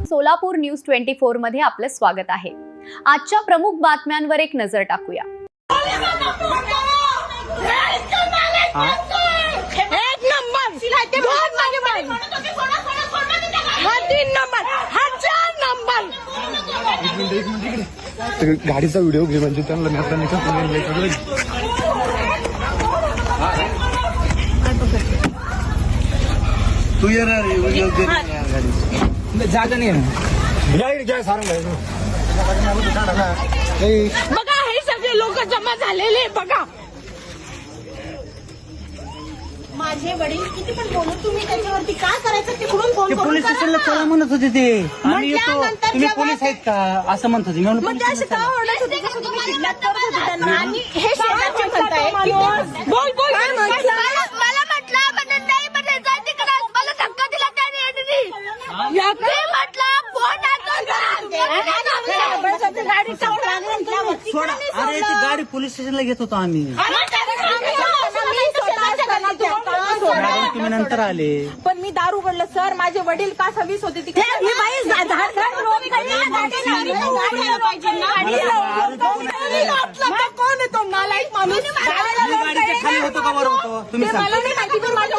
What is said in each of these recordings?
Solapur news 24 मध्ये आपलं स्वागत आहे। आजच्या प्रमुख बातम्यांवर एक नजर टाकूया। गाडीचा व्हिडिओ घे म्हणजे त्यांना तू येणार जागा नाही बघा हे सगळे लोक जमा झालेले बघा। माझे वडील किती पण बोलू तुम्ही त्याच्यावरती काय करायचं तिकडून फोन करून पोलीस स्टेशनला चला म्हणत होते ते आणि येतो तुम्ही पोलीस आहेत का असं म्हणत होते म्हणजे असे का ओरडत होते कसं तुम्ही किडनॅप करत होते त्यांना आणि हे शेजारचे म्हणताय बोल बोल मला म्हटलं नाही म्हणे जा तिकडे मला धक्का दिला त्याने म्हटलं फोन अरे ती गाडी पोलीस स्टेशनला घेत होतो आम्ही तुम्ही नंतर आले पण मी दारू उघडलं सर माझे वडील का 26 होते तिकडे कोण येतो नालायक माणूस गाडीच्या खाली होतो का वर होतो तुम्ही मला नाही माहिती पण माझ्या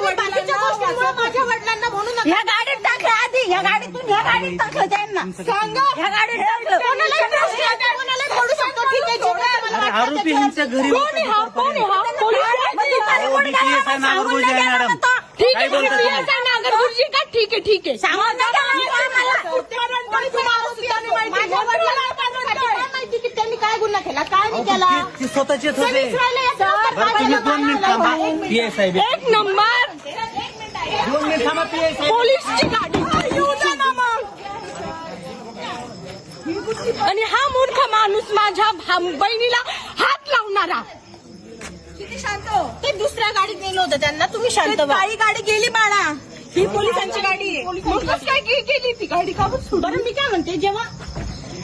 वडिलांना म्हणून ह्या गाडीत टाकलं आधी ह्या गाडीतून ह्या गाडीत टाकलं त्यांना सांगा ह्या गाडीत टाकलं कोणाला करू शकतो ठीक आहे अरे आरोपी ह्यांच्या घरी मॅडम काय बोलता नागरगुरुजी का ठीक आहे ठीक आहे माहिती की त्यांनी काय गुन्हा केला काय नाही केला ती स्वतःचेच होते बरं तुम्ही 2 मिनिट थांबा पीआय साहेब एक नंबर 2 मिनिट थांबा पीआय साहेब पोलीसची गाडी येऊ द्या ना मग। आणि हा मूर्ख माणूस माझ्या बहिणीला हात लावणारा किती शांत हो ते दुसऱ्या गाडीत नेलं होतं त्यांना तुम्ही शांत काही गाडी गेली बाळा ही पोलिसांची गाडी आहे काय केली ती गाडी का बरं मी काय म्हणते जेव्हा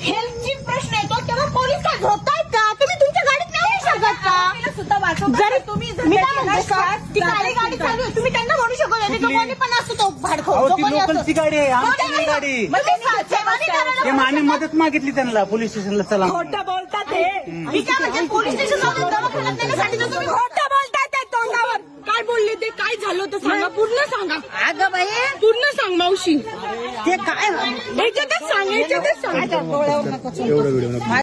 हेल्थची प्रश्न येतो तेव्हा पोलीस काय झोपतायत का तुम्ही तुमच्या गाडीत नाही शकत का सुद्धा वाचव जरी तुम्ही ती गाडी चालू आहे तुम्ही त्यांना म्हणू शकत नाही कोणी पण असतो तो भाडखोर ती लोकलची गाडी आहे आमची नाही गाडी ते आम्ही मदत मागितली त्यांना पोलीस स्टेशनला चला खोटं बोलतात हे मी काय म्हणजे पोलीस स्टेशनला दवाखान्यात नेण्यासाठी तर तुम्ही खोटं बोलतात ते तोंडावर काय बोलले ते काय झालं होतं सांगा पूर्ण सांगा अगं बाई पूर्ण सांग मावशी ते काय याच्यातच सांग एवढा व्हिडिओ